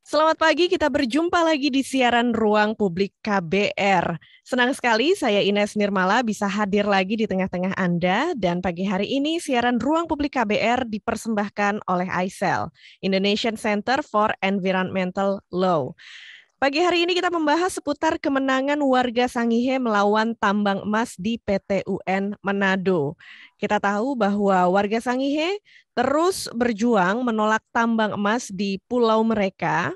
Selamat pagi, kita berjumpa lagi di siaran Ruang Publik KBR. Senang sekali saya Ines Nirmala bisa hadir lagi di tengah-tengah Anda dan pagi hari ini siaran Ruang Publik KBR dipersembahkan oleh ICEL, Indonesian Center for Environmental Law. Pagi hari ini kita membahas seputar kemenangan warga Sangihe melawan tambang emas di PT UN Manado. Kita tahu bahwa warga Sangihe terus berjuang menolak tambang emas di pulau mereka.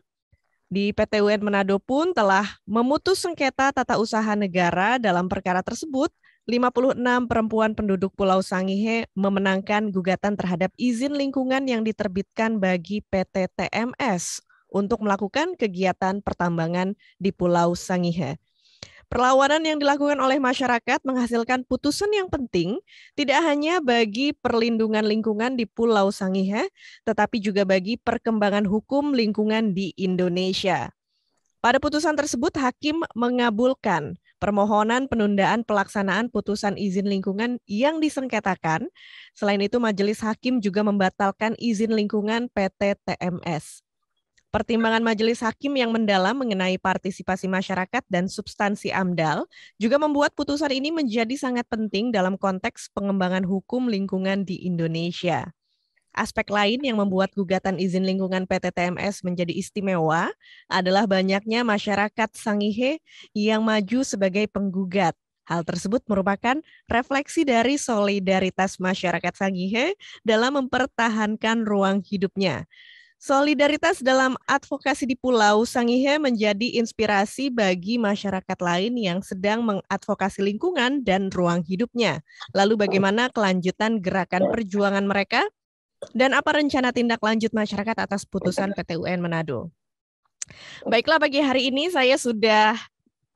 Di PT UN Manado pun telah memutus sengketa tata usaha negara dalam perkara tersebut. 56 perempuan penduduk Pulau Sangihe memenangkan gugatan terhadap izin lingkungan yang diterbitkan bagi PT TMS untuk melakukan kegiatan pertambangan di Pulau Sangihe. Perlawanan yang dilakukan oleh masyarakat menghasilkan putusan yang penting tidak hanya bagi perlindungan lingkungan di Pulau Sangihe, tetapi juga bagi perkembangan hukum lingkungan di Indonesia. Pada putusan tersebut, hakim mengabulkan permohonan penundaan pelaksanaan putusan izin lingkungan yang disengketakan. Selain itu, majelis hakim juga membatalkan izin lingkungan PT TMS. Pertimbangan majelis hakim yang mendalam mengenai partisipasi masyarakat dan substansi AMDAL juga membuat putusan ini menjadi sangat penting dalam konteks pengembangan hukum lingkungan di Indonesia. Aspek lain yang membuat gugatan izin lingkungan PT TMS menjadi istimewa adalah banyaknya masyarakat Sangihe yang maju sebagai penggugat. Hal tersebut merupakan refleksi dari solidaritas masyarakat Sangihe dalam mempertahankan ruang hidupnya. Solidaritas dalam advokasi di Pulau Sangihe menjadi inspirasi bagi masyarakat lain yang sedang mengadvokasi lingkungan dan ruang hidupnya. Lalu bagaimana kelanjutan gerakan perjuangan mereka? Dan apa rencana tindak lanjut masyarakat atas putusan PT UN Manado? Baiklah, pagi hari ini saya sudah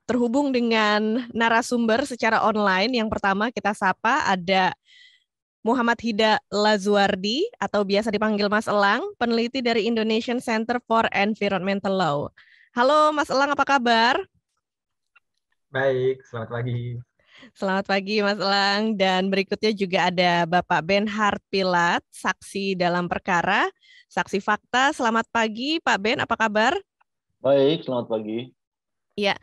terhubung dengan narasumber secara online. Yang pertama kita sapa ada Muhammad Hida Lazuardi atau biasa dipanggil Mas Elang, peneliti dari Indonesian Center for Environmental Law. Halo Mas Elang, apa kabar? Baik, selamat pagi. Selamat pagi Mas Elang. Dan berikutnya juga ada Bapak Benhard Pilat, saksi dalam perkara, saksi fakta. Selamat pagi Pak Ben, apa kabar? Baik, selamat pagi. Ya,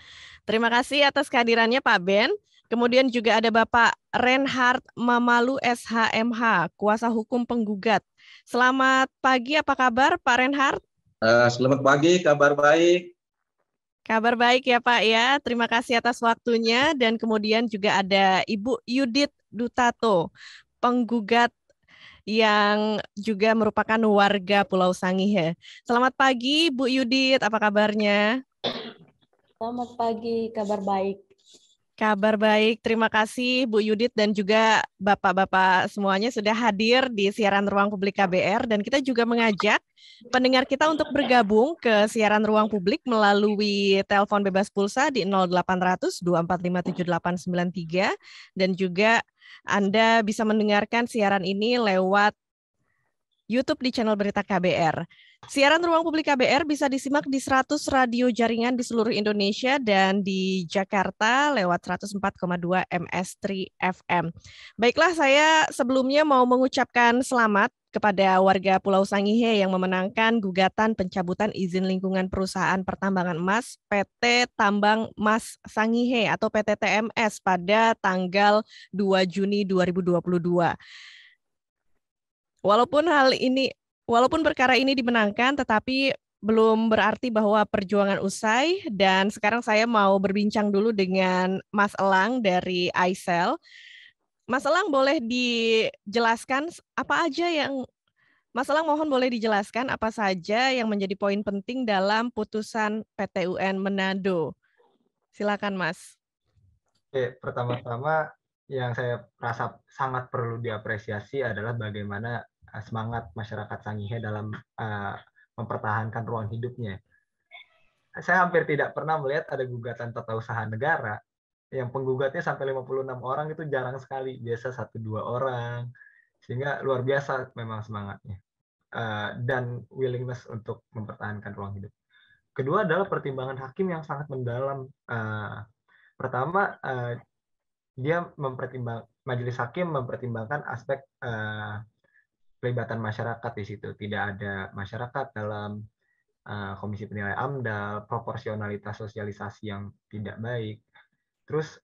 terima kasih atas kehadirannya Pak Ben. Kemudian juga ada Bapak Reinhard Mamalu SHMH, kuasa hukum penggugat. Selamat pagi, apa kabar Pak Reinhard? Selamat pagi, kabar baik. Kabar baik ya Pak ya, terima kasih atas waktunya. Dan kemudian juga ada Ibu Yudit Dutato, penggugat yang juga merupakan warga Pulau Sangihe. Selamat pagi Bu Yudit, apa kabarnya? Selamat pagi, kabar baik. Kabar baik, terima kasih Bu Yudit dan juga Bapak-Bapak semuanya sudah hadir di siaran Ruang Publik KBR dan kita juga mengajak pendengar kita untuk bergabung ke siaran Ruang Publik melalui telepon bebas pulsa di 0800 245 7893 dan juga Anda bisa mendengarkan siaran ini lewat YouTube di channel Berita KBR. Siaran Ruang Publik KBR bisa disimak di 100 radio jaringan di seluruh Indonesia dan di Jakarta lewat 104,2 MS3 FM. Baiklah, saya sebelumnya mau mengucapkan selamat kepada warga Pulau Sangihe yang memenangkan gugatan pencabutan izin lingkungan perusahaan pertambangan emas PT Tambang Mas Sangihe atau PT TMS pada tanggal 2 Juni 2022. Walaupun perkara ini dimenangkan, tetapi belum berarti bahwa perjuangan usai. Dan sekarang saya mau berbincang dulu dengan Mas Elang dari ICEL. Mas Elang boleh dijelaskan apa aja yang Mas Elang mohon boleh dijelaskan apa saja yang menjadi poin penting dalam putusan PT UN Manado. Silakan Mas. Oke, pertama-tama yang saya rasa sangat perlu diapresiasi adalah bagaimana semangat masyarakat Sangihe dalam mempertahankan ruang hidupnya. Saya hampir tidak pernah melihat ada gugatan tata usaha negara yang penggugatnya sampai 56 orang, itu jarang sekali, biasa 1-2 orang, sehingga luar biasa memang semangatnya dan willingness untuk mempertahankan ruang hidup. Kedua adalah pertimbangan hakim yang sangat mendalam. Pertama, majelis hakim mempertimbangkan aspek pelibatan masyarakat di situ. Tidak ada masyarakat dalam komisi penilai AMDAL, proporsionalitas sosialisasi yang tidak baik. Terus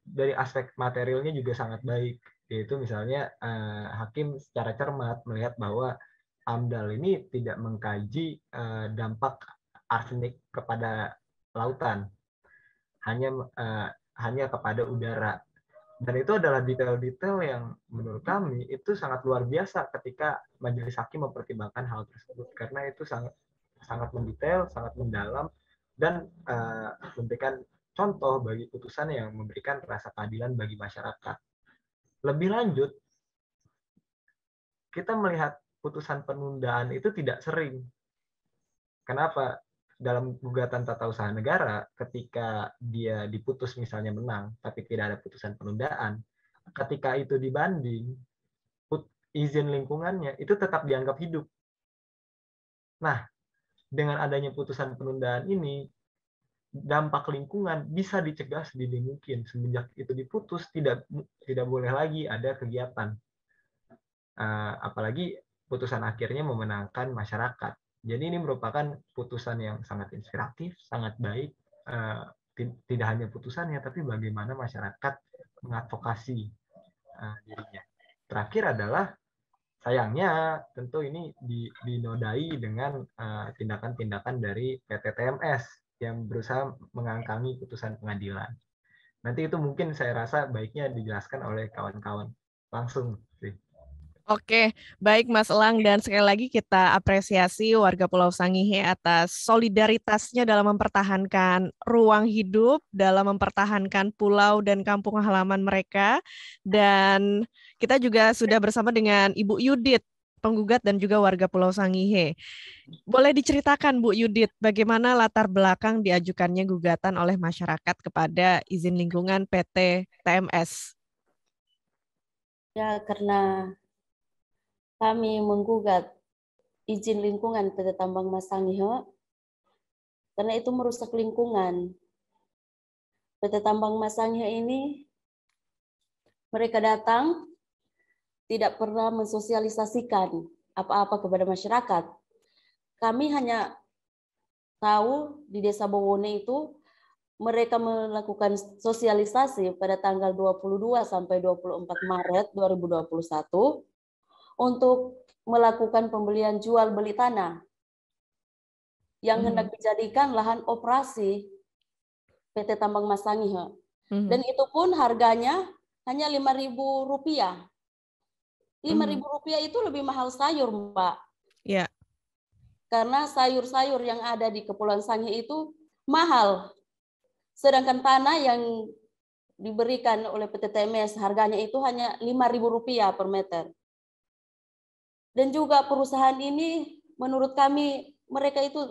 dari aspek materialnya juga sangat baik, yaitu misalnya hakim secara cermat melihat bahwa AMDAL ini tidak mengkaji dampak arsenik kepada lautan, hanya kepada udara. Dan itu adalah detail-detail yang menurut kami itu sangat luar biasa ketika majelis hakim mempertimbangkan hal tersebut, karena itu sangat mendetail, sangat mendalam, dan memberikan contoh bagi putusan yang memberikan rasa keadilan bagi masyarakat. Lebih lanjut, kita melihat putusan penundaan itu tidak sering. Kenapa? Dalam gugatan tata usaha negara, ketika dia diputus misalnya menang, tapi tidak ada putusan penundaan, ketika itu dibanding, izin lingkungannya itu tetap dianggap hidup. Nah, dengan adanya putusan penundaan ini, dampak lingkungan bisa dicegah sedini mungkin. Semenjak itu diputus, tidak boleh lagi ada kegiatan. Apalagi putusan akhirnya memenangkan masyarakat. Jadi ini merupakan putusan yang sangat inspiratif, sangat baik. Tidak hanya putusannya, tapi bagaimana masyarakat mengadvokasi dirinya. Terakhir adalah, sayangnya tentu ini dinodai dengan tindakan-tindakan dari PT TMS yang berusaha mengangkangi putusan pengadilan. Nanti itu mungkin saya rasa baiknya dijelaskan oleh kawan-kawan langsung sih. Oke, baik Mas Elang, dan sekali lagi kita apresiasi warga Pulau Sangihe atas solidaritasnya dalam mempertahankan ruang hidup, dalam mempertahankan pulau dan kampung halaman mereka. Dan kita juga sudah bersama dengan Ibu Yudit, penggugat dan juga warga Pulau Sangihe. Boleh diceritakan Bu Yudit, bagaimana latar belakang diajukannya gugatan oleh masyarakat kepada izin lingkungan PT TMS? Ya, karena kami menggugat izin lingkungan PT Tambang Mas Sangihe karena itu merusak lingkungan. PT Tambang Mas Sangihe ini mereka datang tidak pernah mensosialisasikan apa-apa kepada masyarakat. Kami hanya tahu di Desa Bowone itu mereka melakukan sosialisasi pada tanggal 22 sampai 24 Maret 2021 untuk melakukan pembelian jual beli tanah yang hendak dijadikan lahan operasi PT Tambang Mas Sangihe. Dan itu pun harganya hanya Rp5.000. Rp5.000 itu lebih mahal sayur, Mbak. Ya. Karena sayur-sayur yang ada di Kepulauan Sangihe itu mahal. Sedangkan tanah yang diberikan oleh PT TMS harganya itu hanya Rp5.000 per meter. Dan juga perusahaan ini menurut kami mereka itu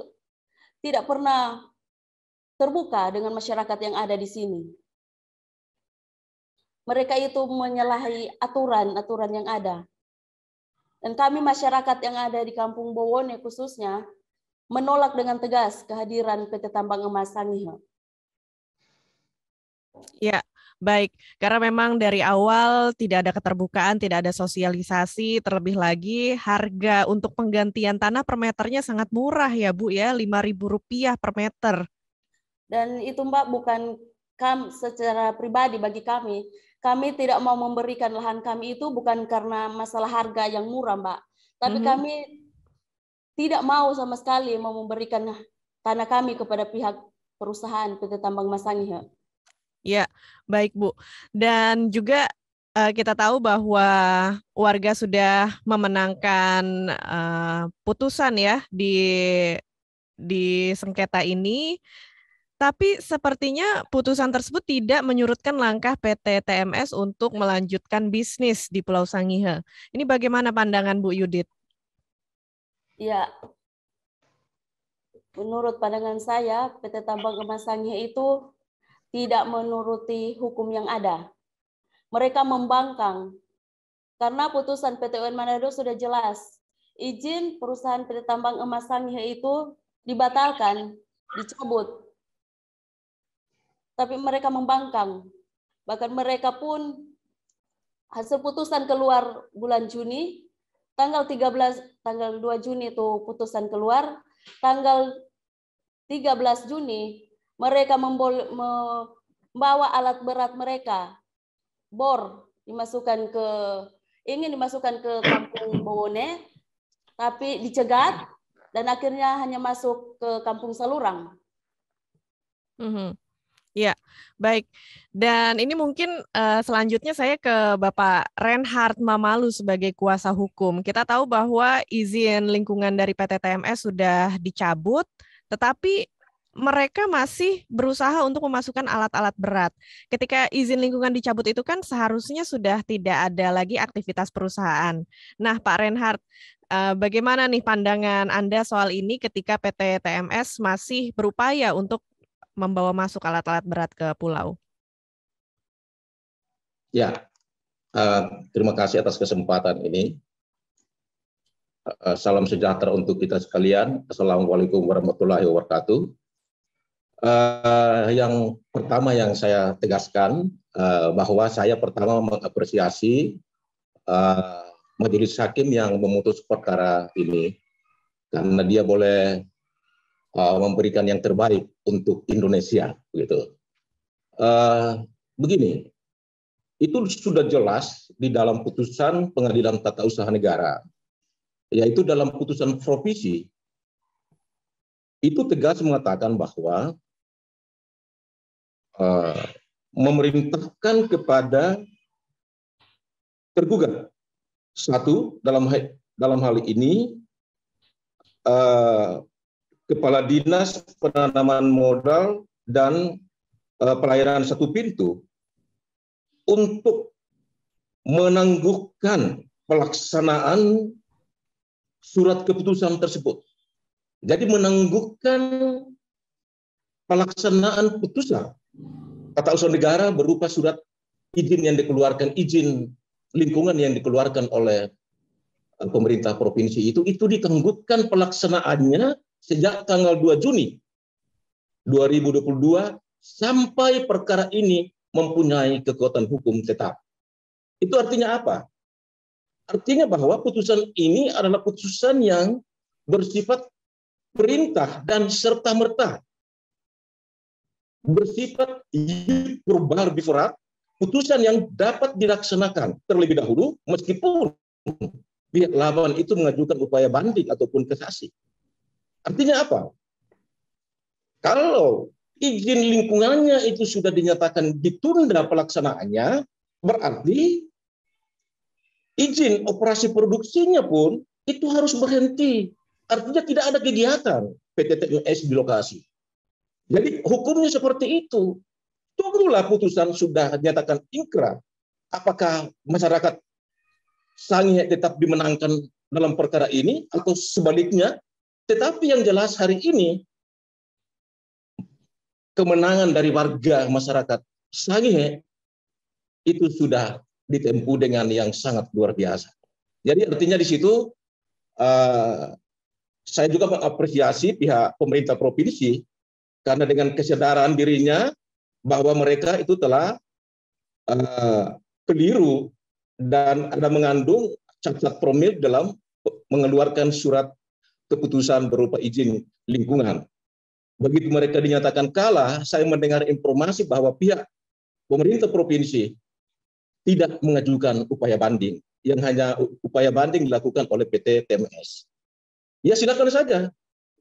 tidak pernah terbuka dengan masyarakat yang ada di sini. Mereka itu menyalahi aturan-aturan yang ada. Dan kami masyarakat yang ada di Kampung Bowone khususnya menolak dengan tegas kehadiran PT Tambang Emas Sangihe. Ya, baik. Karena memang dari awal tidak ada keterbukaan, tidak ada sosialisasi, terlebih lagi harga untuk penggantian tanah per meternya sangat murah ya Bu ya, Rp5.000 per meter. Dan itu Mbak bukan secara pribadi bagi kami. Kami tidak mau memberikan lahan kami itu bukan karena masalah harga yang murah Mbak. Tapi kami tidak mau sama sekali mau memberikan tanah kami kepada pihak perusahaan PT Tambang Mas Sangihe. Ya, baik Bu. Dan juga kita tahu bahwa warga sudah memenangkan putusan ya di sengketa ini, tapi sepertinya putusan tersebut tidak menyurutkan langkah PT TMS untuk melanjutkan bisnis di Pulau Sangihe. Ini bagaimana pandangan Bu Yudit? Ya, menurut pandangan saya PT Tambang Emas Sangihe itu tidak menuruti hukum yang ada. Mereka membangkang. Karena putusan PT UN Manado sudah jelas. Izin perusahaan PT Tambang Emas Sangihe itu dibatalkan, dicabut. Tapi mereka membangkang. Bahkan mereka pun hasil putusan keluar bulan Juni, tanggal 2 Juni itu putusan keluar, tanggal 13 Juni mereka membawa alat berat mereka, bor, ingin dimasukkan ke Kampung Bowone, tapi dicegat dan akhirnya hanya masuk ke Kampung Salurang. Ya, baik. Dan ini mungkin selanjutnya saya ke Bapak Reinhard Mamalu sebagai kuasa hukum. Kita tahu bahwa izin lingkungan dari PT TMS sudah dicabut, tetapi mereka masih berusaha untuk memasukkan alat-alat berat. Ketika izin lingkungan dicabut itu kan seharusnya sudah tidak ada lagi aktivitas perusahaan. Nah, Pak Reinhard, bagaimana nih pandangan Anda soal ini ketika PT TMS masih berupaya untuk membawa masuk alat-alat berat ke pulau? Ya, terima kasih atas kesempatan ini. Salam sejahtera untuk kita sekalian. Assalamualaikum warahmatullahi wabarakatuh. Yang pertama yang saya tegaskan bahwa saya pertama mengapresiasi majelis hakim yang memutus perkara ini karena dia boleh memberikan yang terbaik untuk Indonesia, gitu. Begini, itu sudah jelas di dalam putusan Pengadilan Tata Usaha Negara, yaitu dalam putusan provisi itu tegas mengatakan bahwa memerintahkan kepada tergugat satu dalam hal ini Kepala Dinas Penanaman Modal dan Pelayanan Satu Pintu untuk menangguhkan pelaksanaan surat keputusan tersebut. Jadi menangguhkan pelaksanaan putusan Tata Usaha Negara berupa surat izin lingkungan yang dikeluarkan oleh pemerintah provinsi itu ditangguhkan pelaksanaannya sejak tanggal 2 Juni 2022 sampai perkara ini mempunyai kekuatan hukum tetap. Itu artinya apa? Artinya bahwa putusan ini adalah putusan yang bersifat perintah dan serta-merta. Bersifat verbal biforat, putusan yang dapat dilaksanakan terlebih dahulu meskipun pihak lawan itu mengajukan upaya banding ataupun kasasi. Artinya apa? Kalau izin lingkungannya itu sudah dinyatakan ditunda pelaksanaannya, berarti izin operasi produksinya pun itu harus berhenti. Artinya tidak ada kegiatan PT TMS di lokasi. Jadi hukumnya seperti itu. Tunggulah putusan sudah dinyatakan ingkrah. Apakah masyarakat Sangihe tetap dimenangkan dalam perkara ini atau sebaliknya? Tetapi yang jelas hari ini kemenangan dari warga masyarakat Sangihe itu sudah ditempuh dengan yang sangat luar biasa. Jadi artinya di situ saya juga mengapresiasi pihak pemerintah provinsi karena dengan kesadaran dirinya bahwa mereka itu telah keliru dan ada mengandung cacat formil dalam mengeluarkan surat keputusan berupa izin lingkungan. Begitu mereka dinyatakan kalah, saya mendengar informasi bahwa pihak pemerintah provinsi tidak mengajukan upaya banding, yang hanya upaya banding dilakukan oleh PT TMS. Ya silakan saja.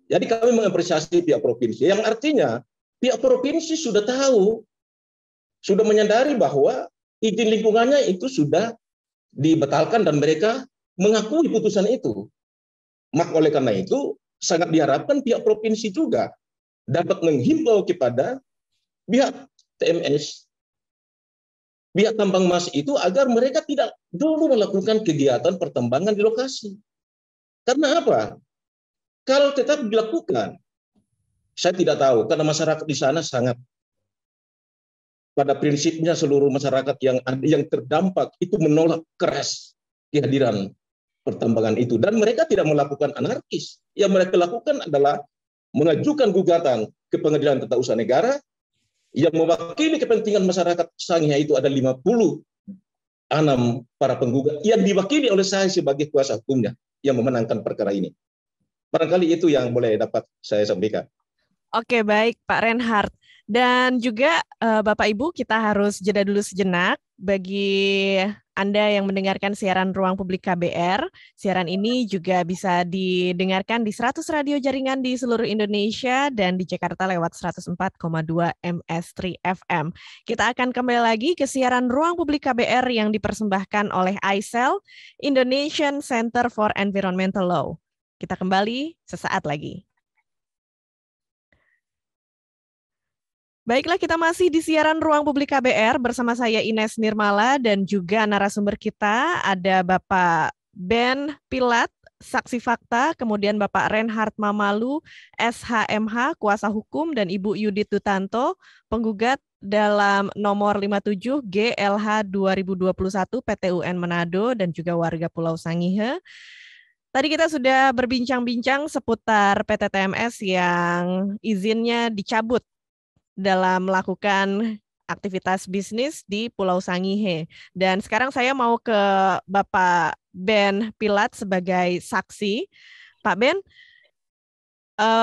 Jadi kami mengapresiasi pihak provinsi, yang artinya pihak provinsi sudah tahu, sudah menyadari bahwa izin lingkungannya itu sudah dibatalkan dan mereka mengakui putusan itu. Maka oleh karena itu sangat diharapkan pihak provinsi juga dapat menghimbau kepada pihak TMS, pihak tambang emas itu agar mereka tidak dulu melakukan kegiatan pertambangan di lokasi. Karena apa? Kalau tetap dilakukan, saya tidak tahu karena masyarakat di sana sangat pada prinsipnya seluruh masyarakat yang terdampak itu menolak keras kehadiran pertambangan itu dan mereka tidak melakukan anarkis. Yang mereka lakukan adalah mengajukan gugatan ke Pengadilan Tata Usaha Negara yang mewakili kepentingan masyarakat Sangihe itu ada 56 para penggugat yang diwakili oleh saya sebagai kuasa hukumnya yang memenangkan perkara ini. Barangkali itu yang boleh dapat saya sampaikan. Oke, baik Pak Reinhardt. Dan juga Bapak Ibu, kita harus jeda dulu sejenak. Bagi Anda yang mendengarkan siaran Ruang Publik KBR, siaran ini juga bisa didengarkan di 100 radio jaringan di seluruh Indonesia dan di Jakarta lewat 104,2 MS3 FM. Kita akan kembali lagi ke siaran Ruang Publik KBR yang dipersembahkan oleh ICEL, Indonesian Center for Environmental Law. Kita kembali sesaat lagi. Baiklah, kita masih di siaran Ruang Publik KBR bersama saya Ines Nirmala dan juga narasumber kita ada Bapak Ben Pilat, saksi fakta, kemudian Bapak Reinhardt Mamalu, SHMH, kuasa hukum, dan Ibu Yudit Dutanto, penggugat dalam nomor 57 GLH 2021 PTUN Manado dan juga warga Pulau Sangihe. Tadi kita sudah berbincang-bincang seputar PT TMS yang izinnya dicabut dalam melakukan aktivitas bisnis di Pulau Sangihe. Dan sekarang saya mau ke Bapak Ben Pilat sebagai saksi. Pak Ben,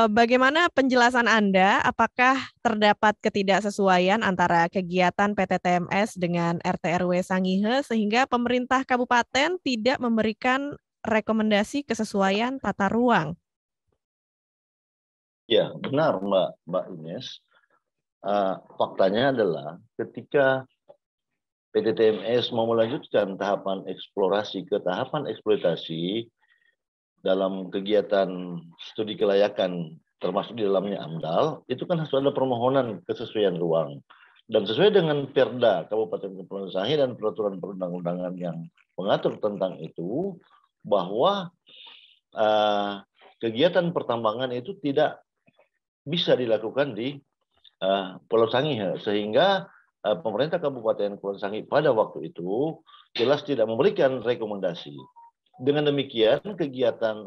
bagaimana penjelasan Anda? Apakah terdapat ketidaksesuaian antara kegiatan PT TMS dengan RT RW Sangihe sehingga pemerintah kabupaten tidak memberikan rekomendasi kesesuaian tata ruang? Ya, benar Mbak Ines. Faktanya adalah ketika PT TMS mau melanjutkan tahapan eksplorasi ke tahapan eksploitasi dalam kegiatan studi kelayakan termasuk di dalamnya AMDAL, itu kan harus ada permohonan kesesuaian ruang. Dan sesuai dengan Perda Kabupaten Kepulauan Sangihe dan peraturan perundang-undangan yang mengatur tentang itu, bahwa kegiatan pertambangan itu tidak bisa dilakukan di Pulau Sangihe, sehingga pemerintah Kabupaten Kepulauan Sangihe pada waktu itu jelas tidak memberikan rekomendasi. Dengan demikian kegiatan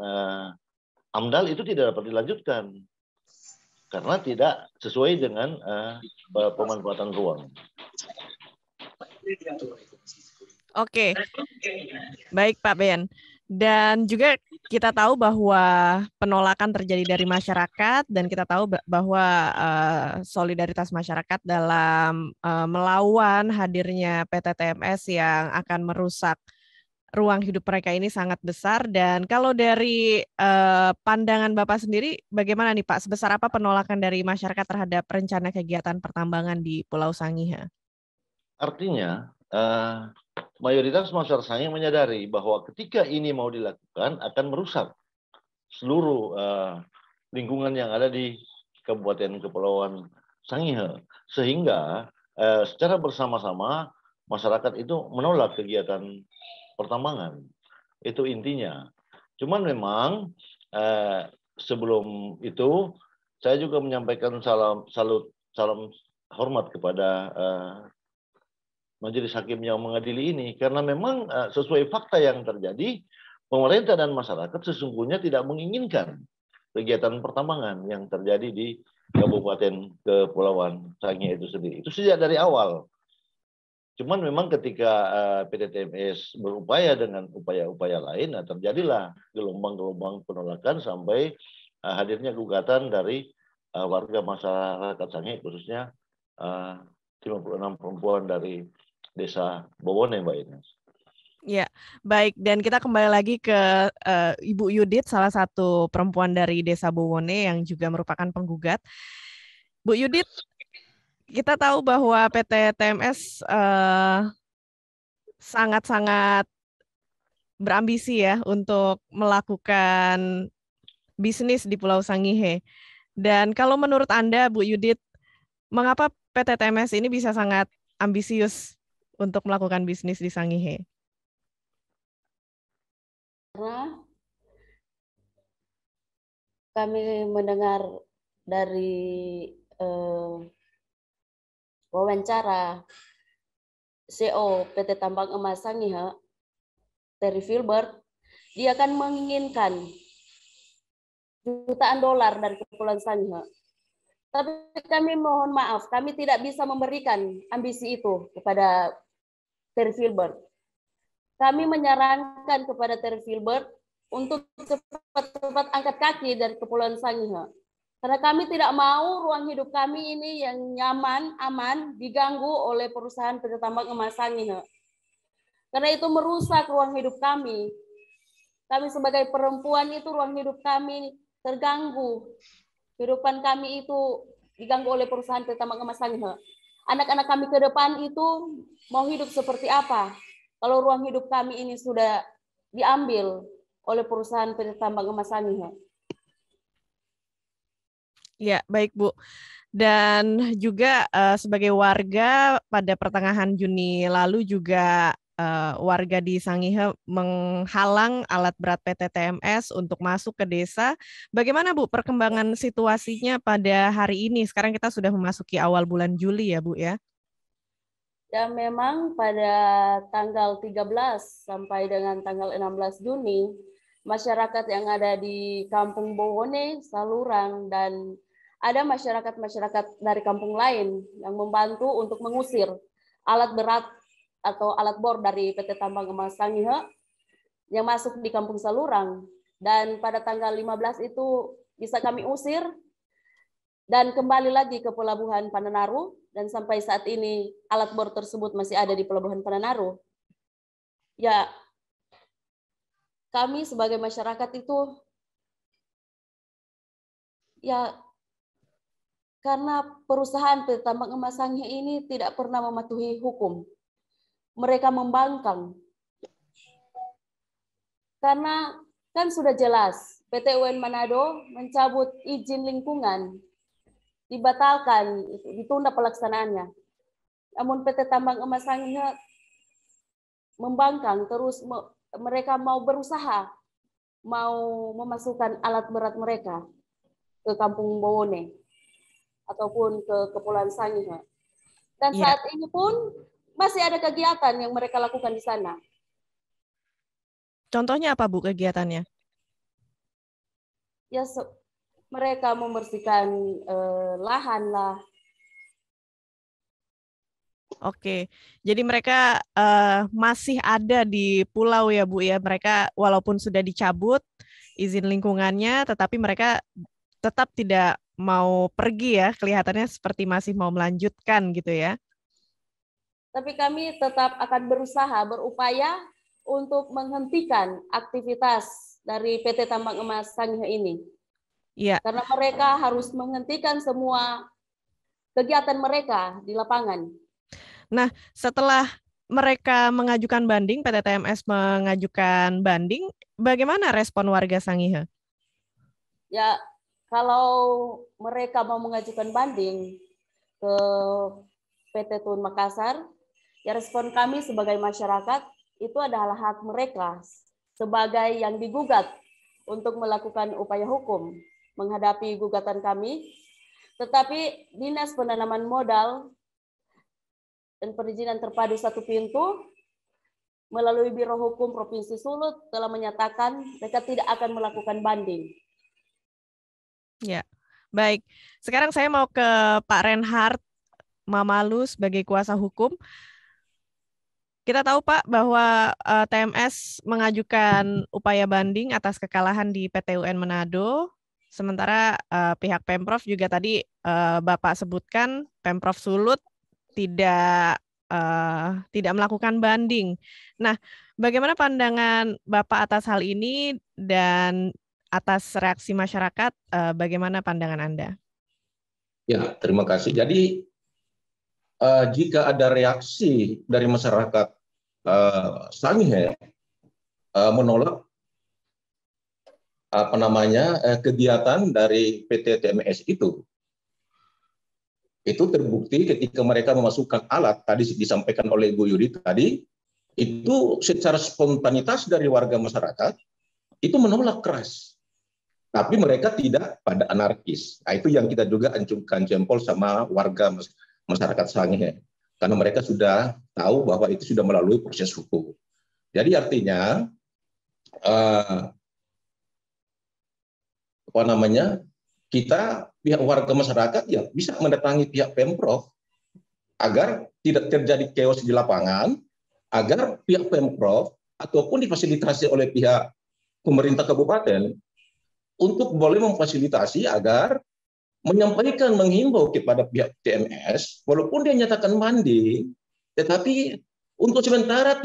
AMDAL itu tidak dapat dilanjutkan karena tidak sesuai dengan pemanfaatan ruang. Oke, baik Pak Ben. Dan juga kita tahu bahwa penolakan terjadi dari masyarakat dan kita tahu bahwa solidaritas masyarakat dalam melawan hadirnya PT TMS yang akan merusak ruang hidup mereka ini sangat besar. Dan kalau dari pandangan Bapak sendiri, bagaimana nih Pak? Sebesar apa penolakan dari masyarakat terhadap rencana kegiatan pertambangan di Pulau Sangihe? Artinya, mayoritas masyarakat Sangihe menyadari bahwa ketika ini mau dilakukan akan merusak seluruh lingkungan yang ada di Kabupaten Kepulauan Sangihe, sehingga secara bersama-sama masyarakat itu menolak kegiatan pertambangan. Itu intinya. Cuman memang sebelum itu saya juga menyampaikan salam hormat kepada Majelis Hakim yang mengadili ini, karena memang sesuai fakta yang terjadi, pemerintah dan masyarakat sesungguhnya tidak menginginkan kegiatan pertambangan yang terjadi di Kabupaten Kepulauan Sangihe itu sendiri. Itu sejak dari awal. Cuman memang ketika PT TMS berupaya dengan upaya-upaya lain, terjadilah gelombang-gelombang penolakan sampai hadirnya gugatan dari warga masyarakat Sangihe, khususnya 56 perempuan dari Desa Bowone, Mbak Ines. Ya, baik. Dan kita kembali lagi ke Ibu Yudit, salah satu perempuan dari Desa Bowone yang juga merupakan penggugat. Bu Yudit, kita tahu bahwa PT TMS sangat-sangat berambisi ya untuk melakukan bisnis di Pulau Sangihe. Dan kalau menurut Anda, Bu Yudit, mengapa PT TMS ini bisa sangat ambisius untuk melakukan bisnis di Sangihe? Karena kami mendengar dari wawancara CEO PT Tambang Emas Sangihe, Terry Filbert, dia akan menginginkan jutaan dolar dari Kepulauan Sangihe. Tapi kami mohon maaf, kami tidak bisa memberikan ambisi itu kepada Terry Filbert. Kami menyarankan kepada Terry Filbert untuk cepat-cepat angkat kaki dari Kepulauan Sangihe. Karena kami tidak mau ruang hidup kami ini yang nyaman, aman, diganggu oleh perusahaan PT Tambang Emas Sangihe. Karena itu merusak ruang hidup kami. Kami sebagai perempuan itu ruang hidup kami terganggu. Kehidupan kami itu diganggu oleh perusahaan PT Tambang Emas Sangihe. Anak-anak kami ke depan itu mau hidup seperti apa? Kalau ruang hidup kami ini sudah diambil oleh perusahaan PT Tambang Emas Sangihe. Ya, baik Bu. Dan juga sebagai warga pada pertengahan Juni lalu juga warga di Sangihe menghalang alat berat PT TMS untuk masuk ke desa. Bagaimana Bu perkembangan situasinya pada hari ini? Sekarang kita sudah memasuki awal bulan Juli ya Bu ya? Ya memang pada tanggal 13 sampai dengan tanggal 16 Juni, masyarakat yang ada di Kampung Bowone, Salurang, dan ada masyarakat-masyarakat dari kampung lain yang membantu untuk mengusir alat berat atau alat bor dari PT Tambang Emas Sangihe yang masuk di Kampung Salurang. Dan pada tanggal 15 itu bisa kami usir dan kembali lagi ke Pelabuhan Pananaru, dan sampai saat ini alat bor tersebut masih ada di Pelabuhan Pananaru. Ya, kami sebagai masyarakat itu ya karena perusahaan PT Tambang Emas Sangihe ini tidak pernah mematuhi hukum. Mereka membangkang. Karena kan sudah jelas PT UN Manado mencabut izin lingkungan, dibatalkan, ditunda pelaksanaannya. Namun PT Tambang Emas Sangihe membangkang, terus mereka mau berusaha, mau memasukkan alat berat mereka ke Kampung Bowone ataupun ke Kepulauan Sangihe. Dan saat ini pun masih ada kegiatan yang mereka lakukan di sana. Contohnya apa Bu kegiatannya? Ya, mereka membersihkan lahan lah. Oke, jadi mereka masih ada di pulau ya Bu ya. Mereka walaupun sudah dicabut izin lingkungannya, tetapi mereka tetap tidak mau pergi ya. Kelihatannya seperti masih mau melanjutkan gitu ya. Tapi kami tetap akan berusaha, berupaya untuk menghentikan aktivitas dari PT Tambang Emas Sangihe ini. Iya. Karena mereka harus menghentikan semua kegiatan mereka di lapangan. Nah, setelah mereka mengajukan banding, PT TMS mengajukan banding, bagaimana respon warga Sangihe? Ya, kalau mereka mau mengajukan banding ke PT Tun Makassar, ya respon kami sebagai masyarakat itu adalah hak mereka sebagai yang digugat untuk melakukan upaya hukum menghadapi gugatan kami. Tetapi Dinas Penanaman Modal dan Perizinan Terpadu Satu Pintu melalui Biro Hukum Provinsi Sulut telah menyatakan mereka tidak akan melakukan banding. Ya, baik. Sekarang saya mau ke Pak Reinhard Mamalu sebagai kuasa hukum. Kita tahu Pak bahwa TMS mengajukan upaya banding atas kekalahan di PT UN Manado. Sementara pihak Pemprov juga tadi Bapak sebutkan Pemprov Sulut tidak melakukan banding. Nah, bagaimana pandangan Bapak atas hal ini dan atas reaksi masyarakat? Bagaimana pandangan Anda? Ya, terima kasih. Jadi jika ada reaksi dari masyarakat Sangihe menolak kegiatan dari PT TMS itu terbukti ketika mereka memasukkan alat tadi disampaikan oleh Bu Yudi tadi, itu secara spontanitas dari warga masyarakat itu menolak keras. Tapi mereka tidak pada anarkis. Nah, itu yang kita juga acungkan jempol sama warga masyarakat Sangihe. Karena mereka sudah tahu bahwa itu sudah melalui proses hukum. Jadi artinya kita pihak warga masyarakat ya bisa mendatangi pihak Pemprov agar tidak terjadi chaos di lapangan, agar pihak Pemprov ataupun difasilitasi oleh pihak pemerintah kabupaten untuk boleh memfasilitasi agar menyampaikan, menghimbau kepada pihak TMS, walaupun dia nyatakan banding, tetapi untuk sementara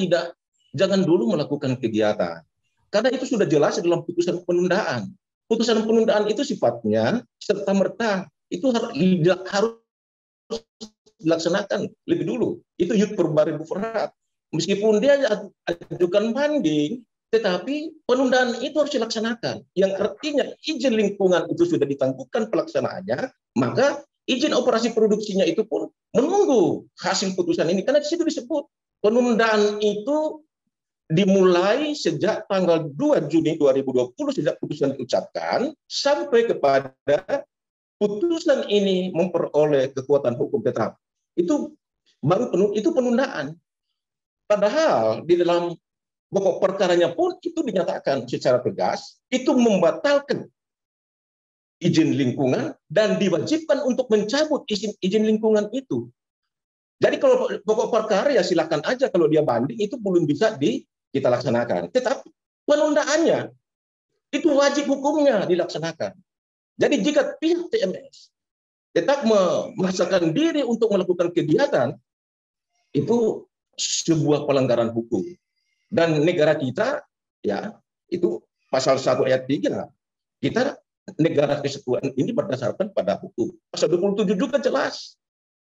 jangan dulu melakukan kegiatan. Karena itu sudah jelas dalam putusan penundaan. Putusan penundaan itu sifatnya serta-merta, itu harus dilaksanakan lebih dulu. Itu yuk perubahan berat. Meskipun dia ajukan banding, tetapi penundaan itu harus dilaksanakan. Yang artinya izin lingkungan itu sudah ditangguhkan pelaksanaannya, maka izin operasi produksinya itu pun menunggu hasil putusan ini. Karena di situ disebut penundaan itu dimulai sejak tanggal 2 Juni 2020 sejak putusan diucapkan sampai kepada putusan ini memperoleh kekuatan hukum tetap. Itu baru itu penundaan. Padahal di dalam pokok perkaranya pun itu dinyatakan secara tegas, itu membatalkan izin lingkungan dan diwajibkan untuk mencabut izin lingkungan itu. Jadi kalau pokok perkara ya silakan aja, kalau dia banding itu belum bisa kita laksanakan. Tetapi penundaannya itu wajib hukumnya dilaksanakan. Jadi jika pihak TMS tetap memaksakan diri untuk melakukan kegiatan, itu sebuah pelanggaran hukum. Dan negara kita, ya itu pasal 1 ayat 3, kita negara kesatuan ini berdasarkan pada hukum. Pasal 27 juga jelas,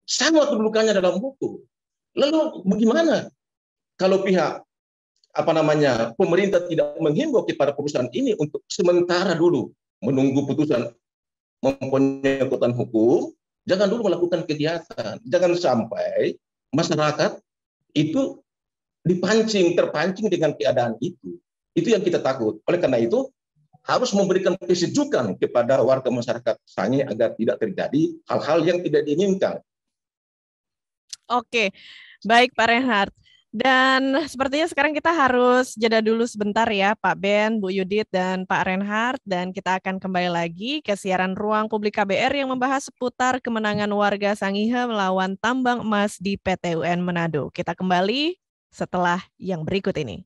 sama kedudukannya dalam hukum. Lalu bagaimana kalau pihak pemerintah tidak menghimbau kepada perusahaan ini untuk sementara dulu menunggu putusan mempunyai kekuatan hukum, jangan dulu melakukan kegiatan. Jangan sampai masyarakat itu terpancing dengan keadaan itu. Itu yang kita takut. Oleh karena itu, harus memberikan kesejukan kepada warga masyarakat Sangihe agar tidak terjadi hal-hal yang tidak diinginkan. Oke, baik Pak Reinhardt. Dan sepertinya sekarang kita harus jeda dulu sebentar ya Pak Ben, Bu Yudit, dan Pak Reinhardt. Dan kita akan kembali lagi ke siaran Ruang Publik KBR yang membahas seputar kemenangan warga Sangihe melawan tambang emas di PT UN Manado. Kita kembali setelah yang berikut ini.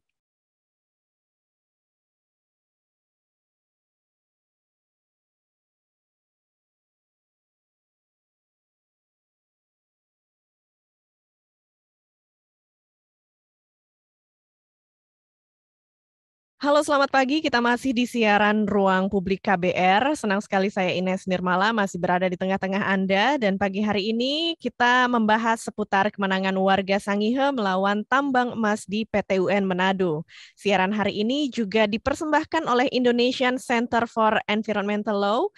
Halo, selamat pagi. Kita masih di siaran Ruang Publik KBR. Senang sekali saya Ines Nirmala masih berada di tengah-tengah Anda. Dan pagi hari ini kita membahas seputar kemenangan warga Sangihe melawan tambang emas di PT UN Manado. Siaran hari ini juga dipersembahkan oleh Indonesian Center for Environmental Law.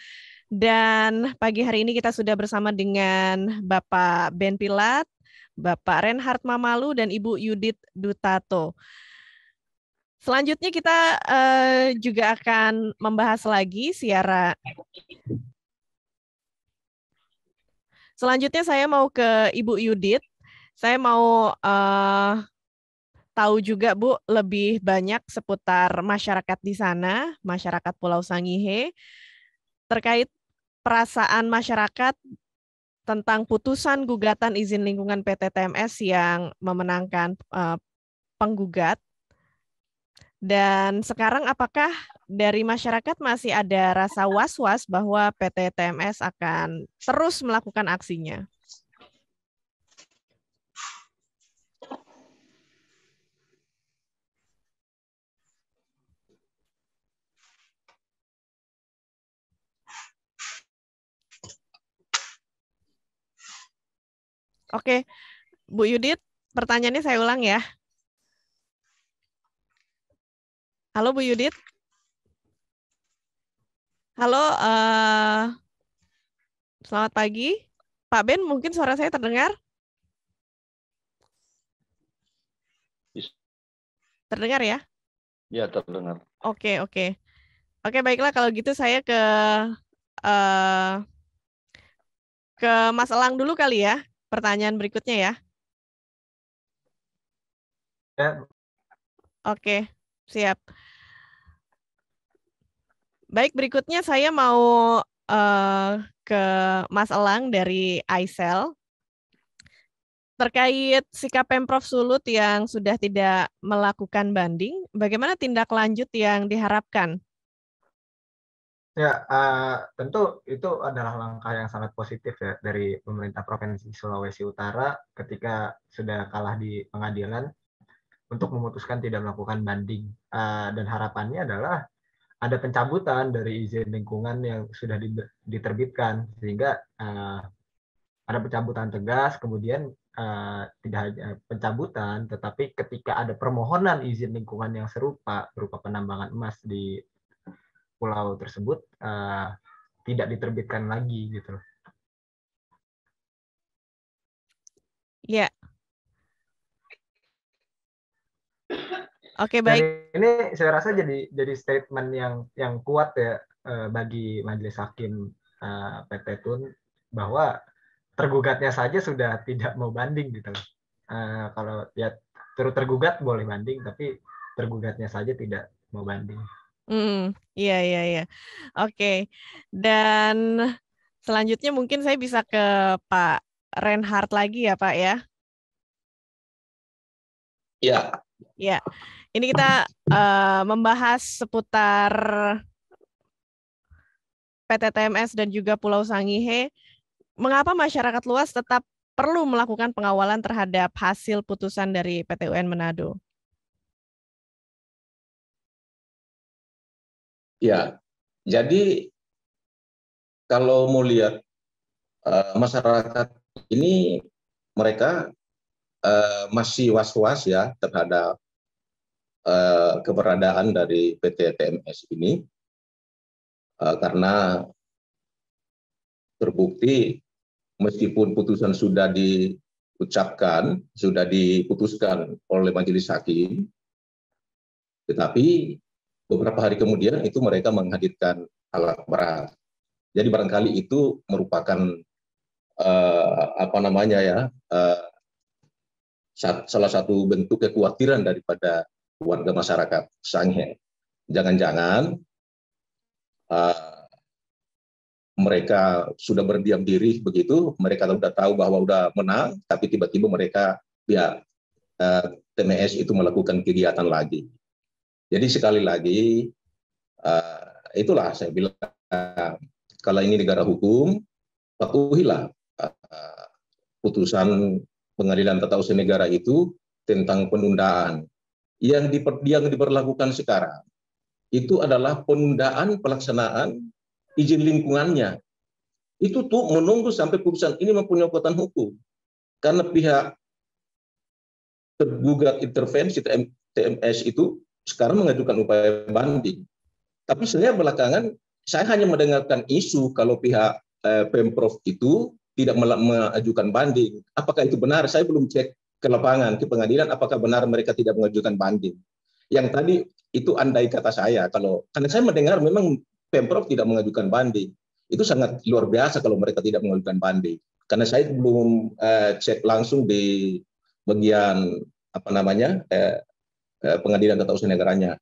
Dan pagi hari ini kita sudah bersama dengan Bapak Ben Pilat, Bapak Reinhardt Mamalu, dan Ibu Yudit Dutato. Selanjutnya kita juga akan membahas lagi Selanjutnya saya mau ke Ibu Yudit. Saya mau tahu juga Bu lebih banyak seputar masyarakat di sana, masyarakat Pulau Sangihe, terkait perasaan masyarakat tentang putusan gugatan izin lingkungan PT TMS yang memenangkan penggugat. Dan sekarang apakah dari masyarakat masih ada rasa was-was bahwa PT TMS akan terus melakukan aksinya? Oke, Bu Yudit, pertanyaannya saya ulang ya. Halo Bu Yudit. Halo, selamat pagi. Pak Ben, mungkin suara saya terdengar? Terdengar ya? Ya, terdengar. Oke, baiklah kalau gitu saya ke Mas Elang dulu kali ya, pertanyaan berikutnya ya. Ya. Oke, siap. Baik, berikutnya saya mau ke Mas Elang dari ICEL. Terkait sikap Pemprov Sulut yang sudah tidak melakukan banding, bagaimana tindak lanjut yang diharapkan? Ya, tentu itu adalah langkah yang sangat positif ya dari pemerintah Provinsi Sulawesi Utara ketika sudah kalah di pengadilan untuk memutuskan tidak melakukan banding. Dan harapannya adalah ada pencabutan dari izin lingkungan yang sudah diterbitkan, sehingga ada pencabutan tegas, kemudian tidak hanya pencabutan, tetapi ketika ada permohonan izin lingkungan yang serupa berupa penambangan emas di pulau tersebut, tidak diterbitkan lagi gitu. Ya. Oke, Dan baik. ini saya rasa jadi statement yang kuat ya bagi Majelis Hakim PT Tun, bahwa tergugatnya saja sudah tidak mau banding gitu. Kalau ya turut tergugat boleh banding, tapi tergugatnya saja tidak mau banding. Iya. Oke. Dan selanjutnya mungkin saya bisa ke Pak Reinhardt lagi ya, Pak ya. Ya. Ya. Ini kita membahas seputar PT TMS dan juga Pulau Sangihe. Mengapa masyarakat luas tetap perlu melakukan pengawalan terhadap hasil putusan dari PT UN Manado? Ya, jadi kalau mau lihat masyarakat ini, mereka masih was-was ya terhadap keberadaan dari PT TMS ini, karena terbukti meskipun putusan sudah diucapkan, sudah diputuskan oleh majelis hakim, tetapi beberapa hari kemudian itu mereka menghadirkan alat berat. Jadi barangkali itu merupakan salah satu bentuk kekhawatiran daripada warga masyarakat Sangihe. Jangan-jangan mereka sudah berdiam diri begitu, mereka sudah tahu bahwa sudah menang, tapi tiba-tiba mereka TMS itu melakukan kegiatan lagi. Jadi sekali lagi, itulah saya bilang, kalau ini negara hukum, patuhilah putusan Pengadilan Tata Usaha Negara itu tentang penundaan. Yang diberlakukan sekarang itu adalah penundaan pelaksanaan izin lingkungannya. Itu tuh menunggu sampai putusan ini mempunyai kekuatan hukum. Karena pihak tergugat intervensi TMS itu sekarang mengajukan upaya banding. Tapi sebenarnya belakangan saya hanya mendengarkan isu kalau pihak Pemprov itu tidak mengajukan banding. Apakah itu benar? Saya belum cek ke lapangan, ke pengadilan, apakah benar mereka tidak mengajukan banding. Yang tadi itu andai kata saya, karena saya mendengar memang Pemprov tidak mengajukan banding. Itu sangat luar biasa kalau mereka tidak mengajukan banding. Karena saya belum cek langsung di bagian Pengadilan Tata Usaha Negaranya.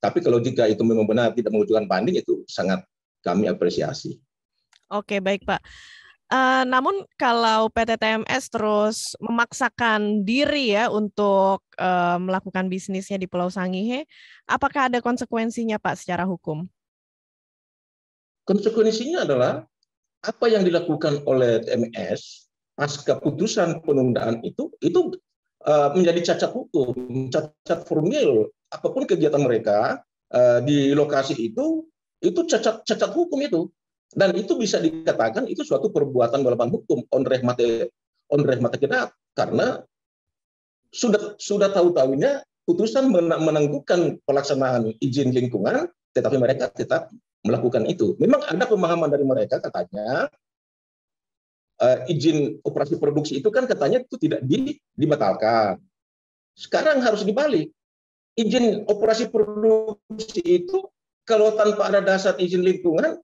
Tapi kalau jika itu memang benar tidak mengajukan banding, itu sangat kami apresiasi. Oke, baik Pak. Namun kalau PT TMS terus memaksakan diri ya untuk melakukan bisnisnya di Pulau Sangihe, apakah ada konsekuensinya Pak secara hukum? Konsekuensinya adalah apa yang dilakukan oleh TMS pasca putusan penundaan itu menjadi cacat hukum, cacat formil. Apapun kegiatan mereka di lokasi itu cacat hukum itu. Dan itu bisa dikatakan itu suatu perbuatan melawan hukum on rehmate kedat, karena sudah tahu-tahunya putusan menangguhkan pelaksanaan izin lingkungan, tetapi mereka tetap melakukan itu. Memang ada pemahaman dari mereka, katanya izin operasi produksi itu kan katanya itu tidak dibatalkan. Sekarang harus dibalik. Izin operasi produksi itu kalau tanpa ada dasar izin lingkungan,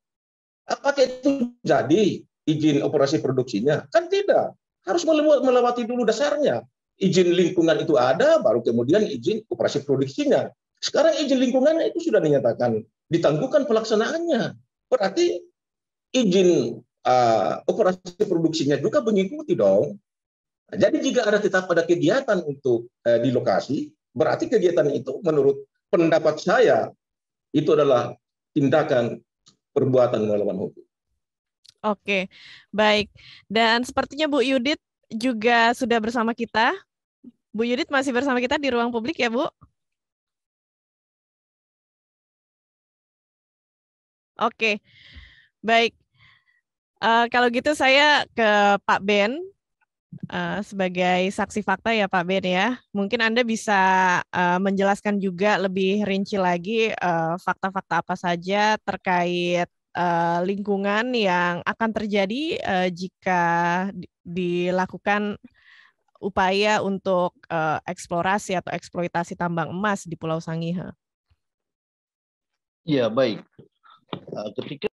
apakah itu jadi izin operasi produksinya? Kan tidak. Harus melewati dulu dasarnya. Izin lingkungan itu ada, baru kemudian izin operasi produksinya. Sekarang izin lingkungannya itu sudah dinyatakan ditangguhkan pelaksanaannya. Berarti izin operasi produksinya juga mengikuti dong. Nah, jadi jika tetap ada kegiatan untuk di lokasi, berarti kegiatan itu menurut pendapat saya itu adalah tindakan perbuatan melawan hukum. Oke, baik. Dan sepertinya Bu Yudit juga sudah bersama kita. Bu Yudit masih bersama kita di ruang publik ya, Bu? Oke, baik. Kalau gitu saya ke Pak Ben sebagai saksi fakta ya Pak Ben ya. Mungkin Anda bisa menjelaskan juga lebih rinci lagi fakta-fakta apa saja terkait lingkungan yang akan terjadi jika dilakukan upaya untuk eksplorasi atau eksploitasi tambang emas di Pulau Sangihe. Ya, baik. Ketika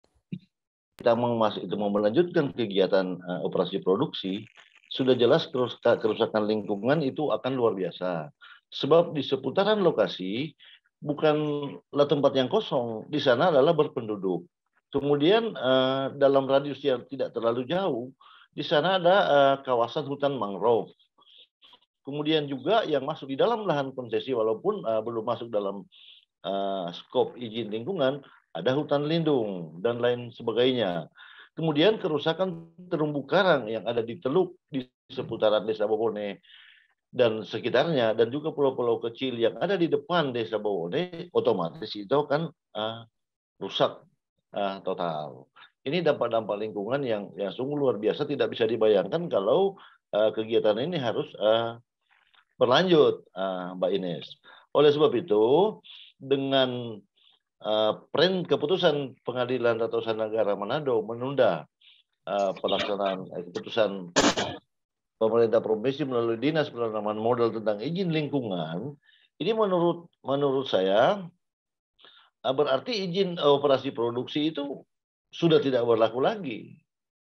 kita mau melanjutkan kegiatan operasi produksi, sudah jelas kerusakan lingkungan itu akan luar biasa. Sebab di seputaran lokasi bukanlah tempat yang kosong, di sana adalah berpenduduk. Kemudian dalam radius yang tidak terlalu jauh, di sana ada kawasan hutan mangrove. Kemudian juga yang masuk di dalam lahan konsesi, walaupun belum masuk dalam skop izin lingkungan, ada hutan lindung dan lain sebagainya. Kemudian kerusakan terumbu karang yang ada di teluk di seputaran Desa Bobone dan sekitarnya, dan juga pulau-pulau kecil yang ada di depan Desa Bobone, otomatis itu akan rusak total. Ini dampak-dampak lingkungan yang sungguh luar biasa, tidak bisa dibayangkan kalau kegiatan ini harus berlanjut, Mbak Ines. Oleh sebab itu, dengan keputusan Pengadilan Tata Usaha Negara Manado menunda pelaksanaan keputusan pemerintah provinsi melalui Dinas Penanaman Modal tentang izin lingkungan, ini menurut saya berarti izin operasi produksi itu sudah tidak berlaku lagi.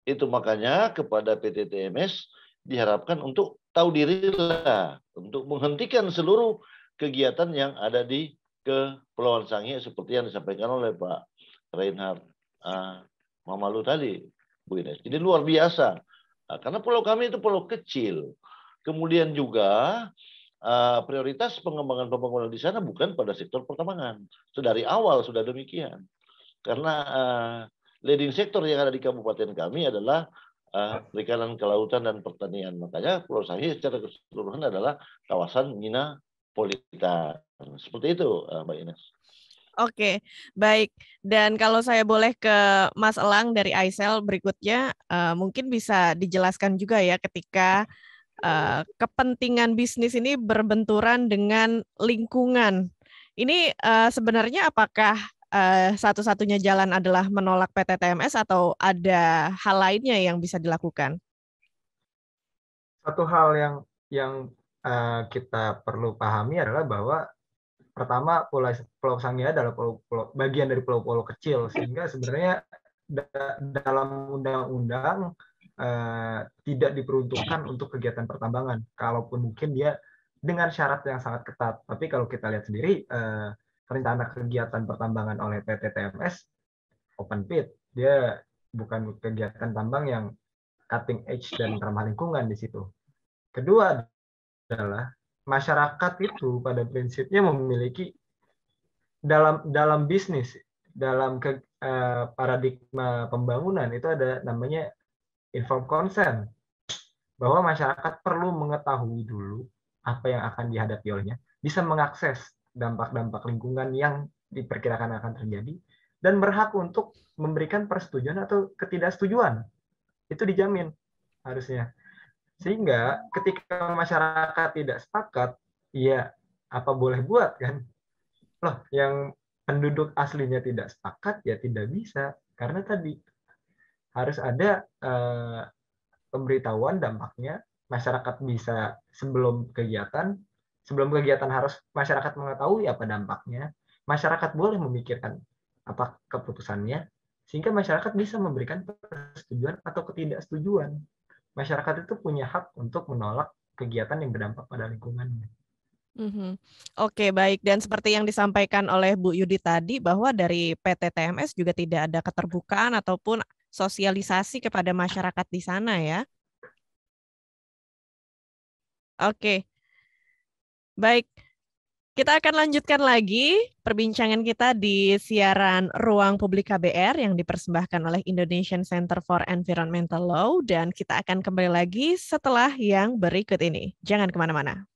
Itu makanya kepada PT TMS diharapkan untuk tahu diri lah, untuk menghentikan seluruh kegiatan yang ada di Kepulauan Sangihe seperti yang disampaikan oleh Pak Reinhard Mamalu tadi, Bu Ines. Jadi luar biasa, karena pulau kami itu pulau kecil. Kemudian juga prioritas pengembangan pembangunan di sana bukan pada sektor pertambangan. Dari awal sudah demikian. Karena leading sektor yang ada di kabupaten kami adalah perikanan kelautan dan pertanian. Makanya Pulau Sangihe secara keseluruhan adalah kawasan Minapolitan. Seperti itu, Mbak Ines. Oke, baik. Dan kalau saya boleh ke Mas Elang dari Aisel berikutnya, mungkin bisa dijelaskan juga ya ketika kepentingan bisnis ini berbenturan dengan lingkungan. Ini sebenarnya apakah satu-satunya jalan adalah menolak PT TMS atau ada hal lainnya yang bisa dilakukan? Satu hal yang kita perlu pahami adalah bahwa pertama Pulau Sangihe adalah bagian dari pulau-pulau kecil, sehingga sebenarnya dalam undang-undang tidak diperuntukkan untuk kegiatan pertambangan, kalaupun mungkin dia dengan syarat yang sangat ketat. Tapi kalau kita lihat sendiri rencana kegiatan pertambangan oleh PT TMS open pit, dia bukan kegiatan tambang yang cutting edge dan ramah lingkungan di situ. Kedua adalah masyarakat itu pada prinsipnya memiliki dalam bisnis, dalam paradigma pembangunan itu ada namanya informed consent, bahwa masyarakat perlu mengetahui dulu apa yang akan dihadapi olehnya, bisa mengakses dampak-dampak lingkungan yang diperkirakan akan terjadi, dan berhak untuk memberikan persetujuan atau ketidaksetujuan. Itu dijamin harusnya. Sehingga ketika masyarakat tidak sepakat, ya apa boleh buat kan? Loh, yang penduduk aslinya tidak sepakat ya tidak bisa, karena tadi harus ada pemberitahuan dampaknya. Masyarakat bisa sebelum kegiatan harus masyarakat mengetahui apa dampaknya. Masyarakat boleh memikirkan apa keputusannya, sehingga masyarakat bisa memberikan persetujuan atau ketidaksetujuan. Masyarakat itu punya hak untuk menolak kegiatan yang berdampak pada lingkungannya. Oke, baik. Dan seperti yang disampaikan oleh Bu Yudi tadi, bahwa dari PT TMS juga tidak ada keterbukaan ataupun sosialisasi kepada masyarakat di sana ya. Oke, baik. Kita akan lanjutkan lagi perbincangan kita di siaran Ruang Publik KBR yang dipersembahkan oleh Indonesian Center for Environmental Law, dan kita akan kembali lagi setelah yang berikut ini. Jangan kemana-mana.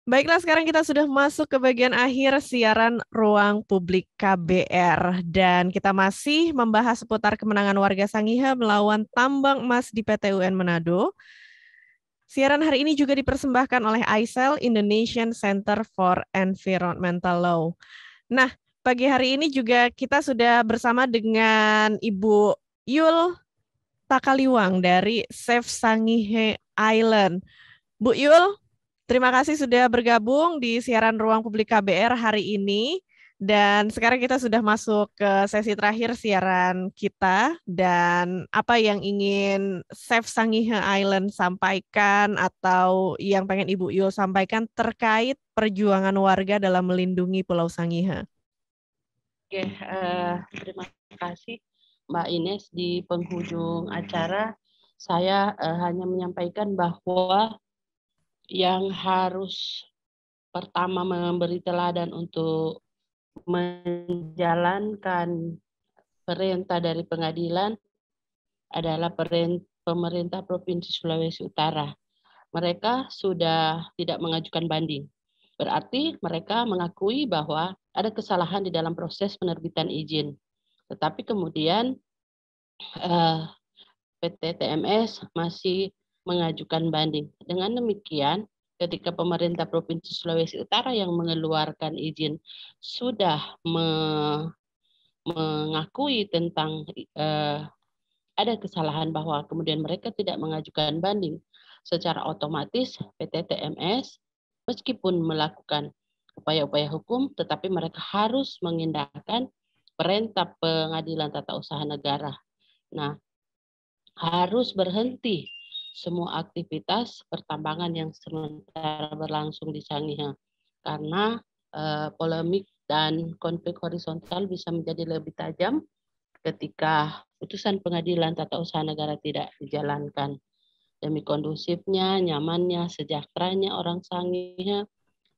Baiklah, sekarang kita sudah masuk ke bagian akhir siaran Ruang Publik KBR. Dan kita masih membahas seputar kemenangan warga Sangihe melawan tambang emas di PT UN Manado. Siaran hari ini juga dipersembahkan oleh ICEL, Indonesian Center for Environmental Law. Nah, pagi hari ini juga kita sudah bersama dengan Ibu Yul Takaliwang dari Save Sangihe Island. Bu Yul, terima kasih sudah bergabung di siaran Ruang Publik KBR hari ini. Dan sekarang kita sudah masuk ke sesi terakhir siaran kita. Dan apa yang ingin Save Sangihe Island sampaikan atau yang pengen Ibu Yul sampaikan terkait perjuangan warga dalam melindungi Pulau Sangihe? Oke, terima kasih Mbak Ines. Di penghujung acara, saya hanya menyampaikan bahwa yang harus pertama memberi teladan untuk menjalankan perintah dari pengadilan adalah pemerintah Provinsi Sulawesi Utara. Mereka sudah tidak mengajukan banding. Berarti mereka mengakui bahwa ada kesalahan di dalam proses penerbitan izin. Tetapi kemudian PT TMS masih mengajukan banding. Dengan demikian, ketika pemerintah Provinsi Sulawesi Utara yang mengeluarkan izin sudah mengakui tentang ada kesalahan bahwa kemudian mereka tidak mengajukan banding, secara otomatis PT TMS meskipun melakukan upaya-upaya hukum, tetapi mereka harus mengindahkan perintah pengadilan tata usaha negara. Nah, harus berhenti semua aktivitas pertambangan yang sementara berlangsung di Sangihe, karena polemik dan konflik horizontal bisa menjadi lebih tajam ketika putusan pengadilan tata usaha negara tidak dijalankan. Demi kondusifnya, nyamannya, sejahteranya orang Sangihe,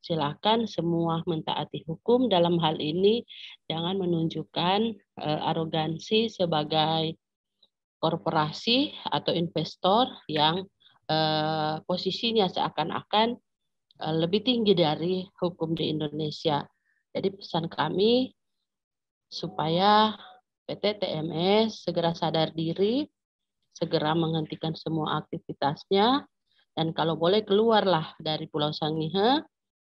silakan semua mentaati hukum dalam hal ini. Jangan menunjukkan arogansi sebagai korporasi atau investor yang posisinya seakan-akan lebih tinggi dari hukum di Indonesia. Jadi pesan kami supaya PT TMS segera sadar diri, segera menghentikan semua aktivitasnya, dan kalau boleh keluarlah dari Pulau Sangihe,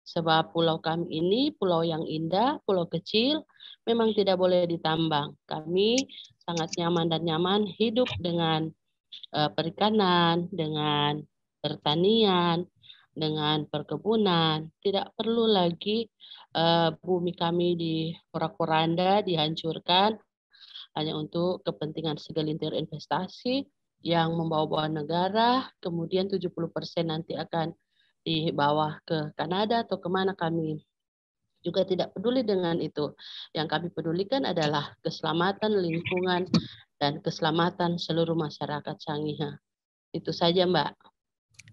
sebab pulau kami ini pulau yang indah, pulau kecil, memang tidak boleh ditambang. Kami sangat nyaman dan nyaman hidup dengan perikanan, dengan pertanian, dengan perkebunan. Tidak perlu lagi bumi kami diporak-poranda, dihancurkan hanya untuk kepentingan segelintir investasi yang membawa-bawa negara, kemudian 70% nanti akan dibawa ke Kanada atau kemana. Kami juga tidak peduli dengan itu. Yang kami pedulikan adalah keselamatan lingkungan dan keselamatan seluruh masyarakat Sangihe. Itu saja, Mbak.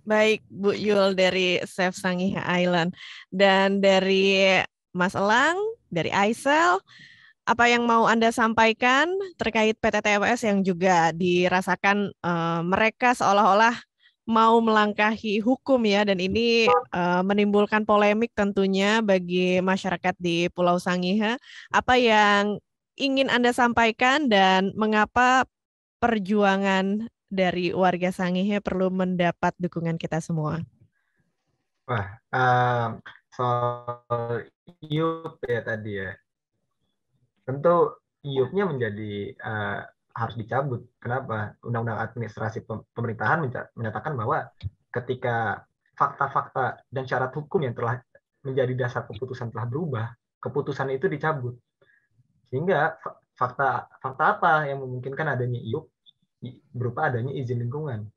Baik, Bu Yul dari Save Sangihe Island. Dan dari Mas Elang, dari ICEL, apa yang mau Anda sampaikan terkait PT TMS yang juga dirasakan mereka seolah-olah mau melangkahi hukum ya, dan ini menimbulkan polemik tentunya bagi masyarakat di Pulau Sangihe. Apa yang ingin Anda sampaikan dan mengapa perjuangan dari warga Sangihe perlu mendapat dukungan kita semua? Wah, soal IUP ya tadi ya. Tentu IUP-nya menjadi harus dicabut. Kenapa? Undang-Undang Administrasi Pemerintahan menyatakan bahwa ketika fakta-fakta dan syarat hukum yang telah menjadi dasar keputusan telah berubah, keputusan itu dicabut. Sehingga fakta apa yang memungkinkan adanya IUP berupa adanya izin lingkungan.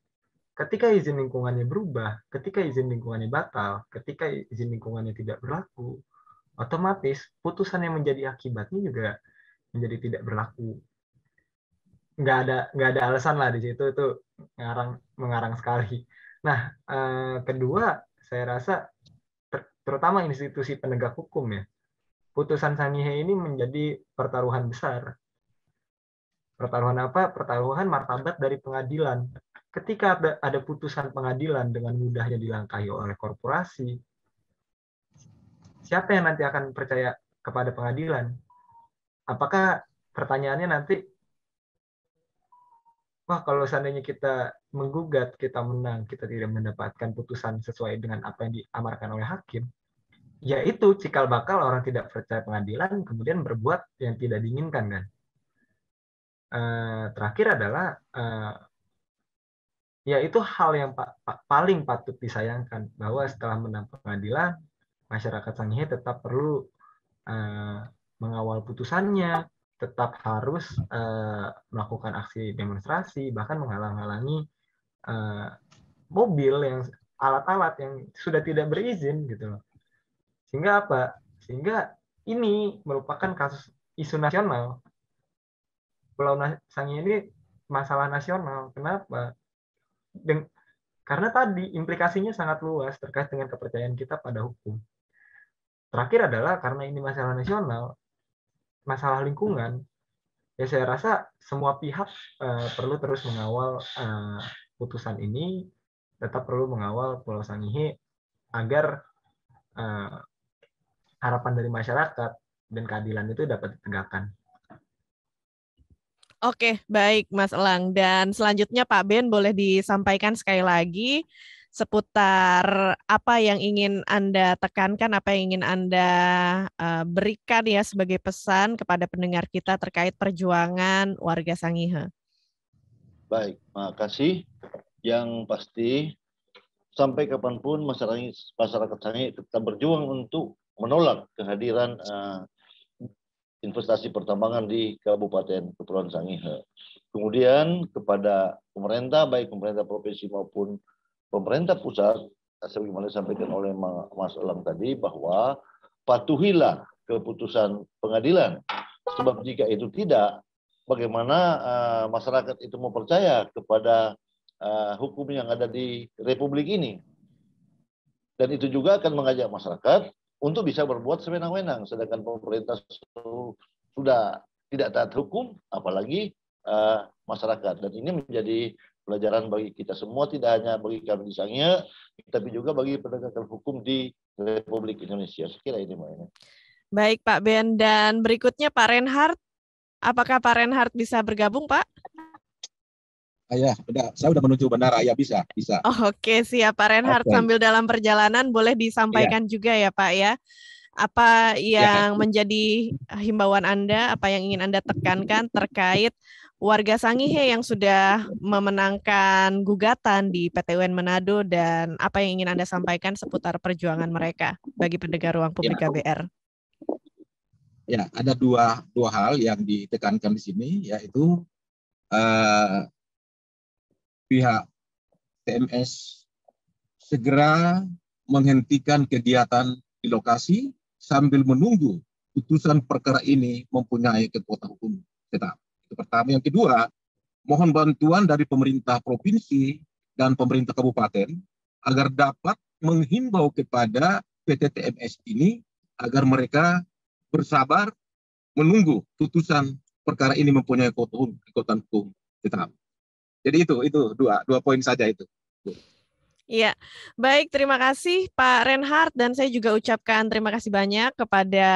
Ketika izin lingkungannya berubah, ketika izin lingkungannya batal, ketika izin lingkungannya tidak berlaku, otomatis putusan yang menjadi akibatnya juga menjadi tidak berlaku. Nggak ada alasan lah di situ, itu mengarang sekali. Nah, kedua, saya rasa terutama institusi penegak hukum ya, putusan Sangihe ini menjadi pertaruhan besar. Pertaruhan apa? Pertaruhan martabat dari pengadilan. Ketika ada putusan pengadilan dengan mudahnya dilangkahi oleh korporasi, siapa yang nanti akan percaya kepada pengadilan? Apakah pertanyaannya nanti, wah kalau seandainya kita menggugat, kita menang, kita tidak mendapatkan putusan sesuai dengan apa yang diamarkan oleh hakim, ya itu cikal bakal orang tidak percaya pengadilan, kemudian berbuat yang tidak diinginkan kan. Terakhir adalah ya itu hal yang paling patut disayangkan, bahwa setelah menang pengadilan, masyarakat Sangihe tetap perlu mengawal putusannya, tetap harus melakukan aksi demonstrasi, bahkan menghalang-halangi mobil yang alat-alat yang sudah tidak berizin gitu loh. Sehingga apa? Sehingga ini merupakan kasus isu nasional. Pulau Sangihe ini masalah nasional. Kenapa? Karena tadi implikasinya sangat luas terkait dengan kepercayaan kita pada hukum. Terakhir adalah karena ini masalah nasional, masalah lingkungan, ya saya rasa semua pihak perlu terus mengawal putusan ini, tetap perlu mengawal Pulau Sangihe agar harapan dari masyarakat dan keadilan itu dapat ditegakkan. Oke, baik Mas Elang. Dan selanjutnya Pak Ben boleh disampaikan sekali lagi seputar apa yang ingin Anda tekankan, apa yang ingin Anda berikan ya sebagai pesan kepada pendengar kita terkait perjuangan warga Sangihe. Baik, makasih. Yang pasti sampai kapanpun masyarakat Sangihe tetap berjuang untuk menolak kehadiran investasi pertambangan di Kabupaten Kepulauan Sangihe. Kemudian kepada pemerintah, baik pemerintah provinsi maupun pemerintah pusat, sebagaimana disampaikan oleh Mas Elang tadi, bahwa patuhilah keputusan pengadilan. Sebab jika itu tidak, bagaimana masyarakat itu mau percaya kepada hukum yang ada di Republik ini. Dan itu juga akan mengajak masyarakat untuk bisa berbuat sewenang-wenang, sedangkan pemerintah sudah tidak taat hukum, apalagi masyarakat. Dan ini menjadi pelajaran bagi kita semua, tidak hanya bagi kami di Sangihe, tapi juga bagi penegakan hukum di Republik Indonesia. Sekira ini Mbak Ina. Baik Pak Ben, dan berikutnya Pak Reinhardt. Apakah Pak Reinhardt bisa bergabung Pak? Ya, saya udah menuju bandara, ya bisa. Oh, oke, siap Pak Reinhardt. Okay. Sambil dalam perjalanan boleh disampaikan juga ya Pak ya. Apa yang menjadi himbauan Anda, apa yang ingin Anda tekankan terkait warga Sangihe yang sudah memenangkan gugatan di PT UN Manado, dan apa yang ingin Anda sampaikan seputar perjuangan mereka bagi pendengar Ruang Publik KBR? Ya, ada dua hal yang ditekankan di sini, yaitu pihak TMS segera menghentikan kegiatan di lokasi sambil menunggu putusan perkara ini mempunyai kekuatan hukum tetap. Itu pertama. Yang kedua, mohon bantuan dari pemerintah provinsi dan pemerintah kabupaten agar dapat menghimbau kepada PT TMS ini agar mereka bersabar menunggu putusan perkara ini mempunyai kekuatan hukum tetap. Jadi itu dua poin saja itu. Iya, baik, terima kasih Pak Reinhardt, dan saya juga ucapkan terima kasih banyak kepada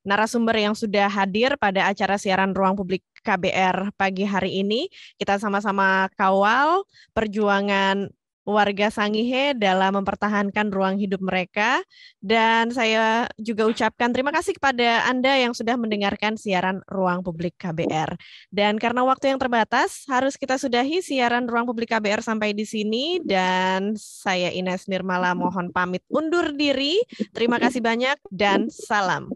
narasumber yang sudah hadir pada acara siaran Ruang Publik KBR pagi hari ini. Kita sama-sama kawal perjuangan warga Sangihe dalam mempertahankan ruang hidup mereka, dan saya juga ucapkan terima kasih kepada Anda yang sudah mendengarkan siaran Ruang Publik KBR. Dan karena waktu yang terbatas, harus kita sudahi siaran Ruang Publik KBR sampai di sini, dan saya Ines Nirmala mohon pamit undur diri. Terima kasih banyak dan salam.